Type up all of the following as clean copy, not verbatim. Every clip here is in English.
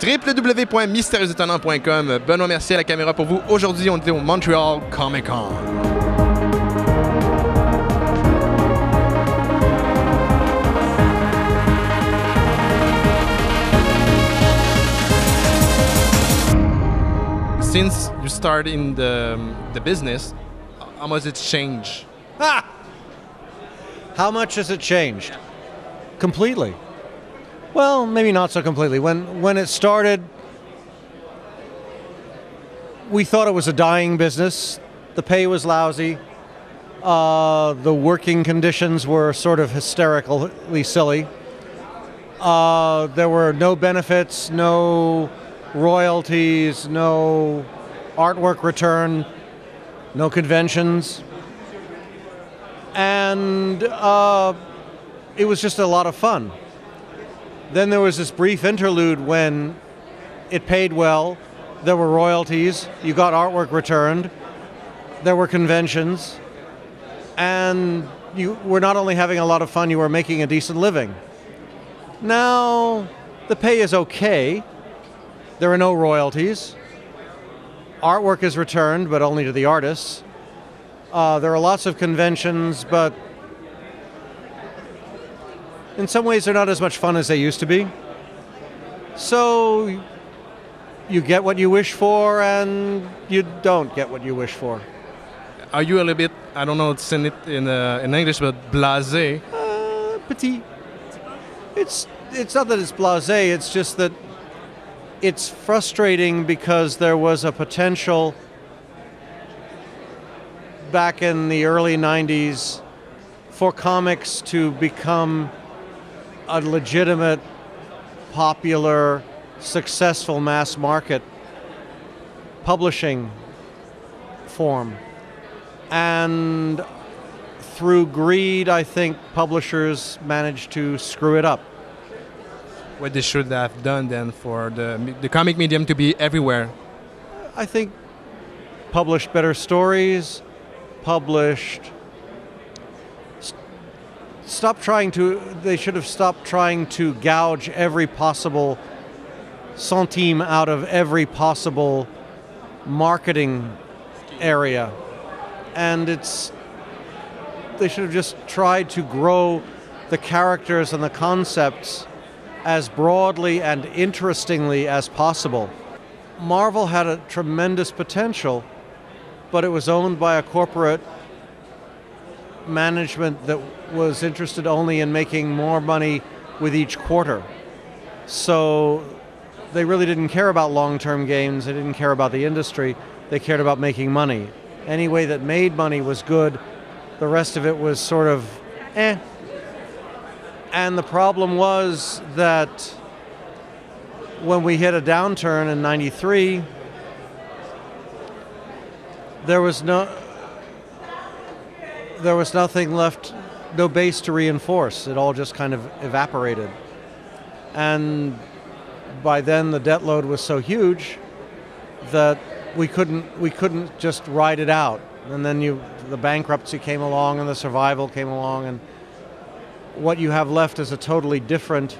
www.mystérieuxétonnants.com. Benoit Mercier à la caméra pour vous. Aujourd'hui, on était au Montreal Comic Con. Since you started in the business, how much it's changed? Ah! How much has it changed? Completely. Well, maybe not so completely. When it started, we thought it was a dying business. The pay was lousy. The working conditions were sort of hysterically silly. There were no benefits, no royalties, no artwork return, no conventions. And it was just a lot of fun. Then there was this brief interlude when it paid well, there were royalties, you got artwork returned, there were conventions, and you were not only having a lot of fun, you were making a decent living. Now, the pay is okay. There are no royalties. Artwork is returned, but only to the artists. There are lots of conventions, but in some ways they're not as much fun as they used to be. So you get what you wish for and you don't get what you wish for. Are you a little bit, I don't know, it's in English, but blasé? Petit. It's not that it's blasé, it's just that it's frustrating because there was a potential back in the early 90s for comics to become a legitimate, popular, successful mass market publishing form. And through greed, I think publishers managed to screw it up. What they should have done then for the comic medium to be everywhere? I think published better stories, they should have stopped trying to gouge every possible centime out of every possible marketing area. And they should have just tried to grow the characters and the concepts as broadly and interestingly as possible. Marvel had a tremendous potential, but it was owned by a corporate management that was interested only in making more money with each quarter. So they really didn't care about long-term gains, they didn't care about the industry, they cared about making money. Any way that made money was good, the rest of it was sort of eh. And the problem was that when we hit a downturn in '93, there was nothing left, no base to reinforce. It all just kind of evaporated. And by then the debt load was so huge that we couldn't just ride it out. And then the bankruptcy came along and the survival came along, and what you have left is a totally different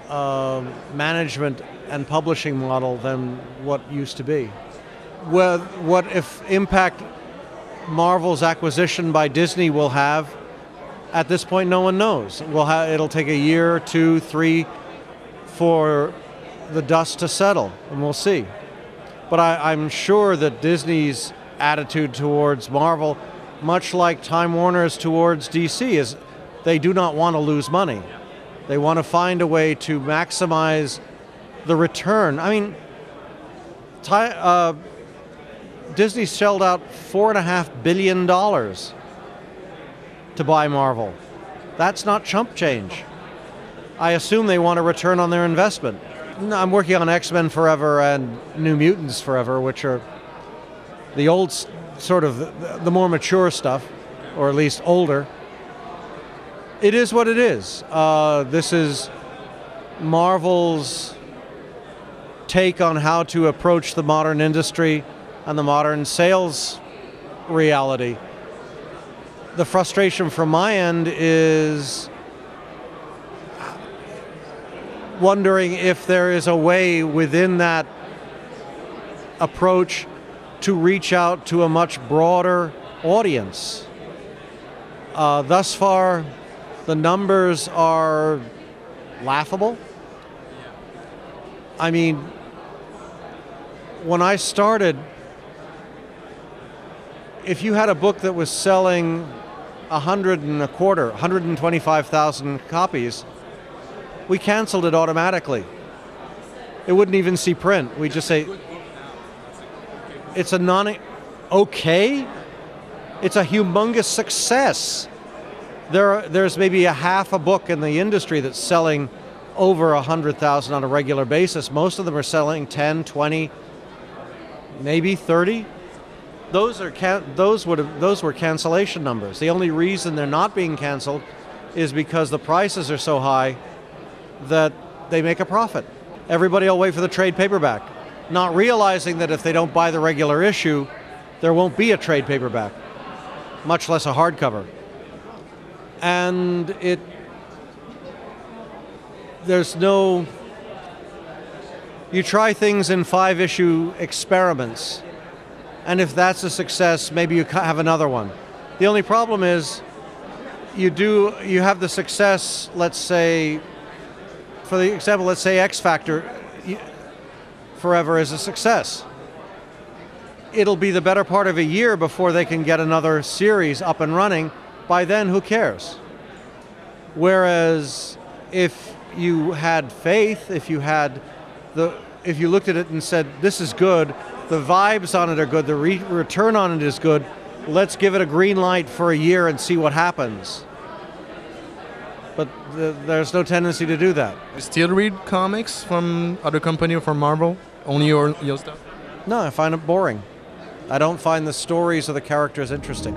management and publishing model than what used to be. What if impact Marvel's acquisition by Disney will have, at this point no one knows. It'll take a year, 2, 3 for the dust to settle, and we'll see. But I'm sure that Disney's attitude towards Marvel, much like Time Warner's towards DC, is they do not want to lose money. They want to find a way to maximize the return. I mean, Disney shelled out $4.5 billion to buy Marvel. That's not chump change. I assume they want a return on their investment. I'm working on X-Men Forever and New Mutants Forever, which are the old, sort of the more mature stuff, or at least older. It is what it is. This is Marvel's take on how to approach the modern industry and the modern sales reality. The frustration from my end is wondering if there is a way within that approach to reach out to a much broader audience. Thus far, the numbers are laughable. I mean, when I started, if you had a book that was selling 125,000 copies, we canceled it automatically. It wouldn't even see print. We'd just say, it's a okay? It's a humongous success. There's maybe a half a book in the industry that's selling over 100,000 on a regular basis. Most of them are selling 10, 20, maybe 30. Those were cancellation numbers. The only reason they're not being canceled is because the prices are so high that they make a profit. Everybody will wait for the trade paperback, not realizing that if they don't buy the regular issue, there won't be a trade paperback, much less a hardcover. And you try things in 5-issue experiments, and if that's a success, maybe you have another one. The only problem is you have the success, let's say, for the example, let's say X Factor Forever is a success. It'll be the better part of a year before they can get another series up and running. By then, who cares? Whereas if you had faith, if you looked at it and said, this is good, the vibes on it are good, the return on it is good, let's give it a green light for a year and see what happens. But there's no tendency to do that. You still read comics from other company or from Marvel? Only your stuff? No, I find it boring. I don't find the stories or the characters interesting.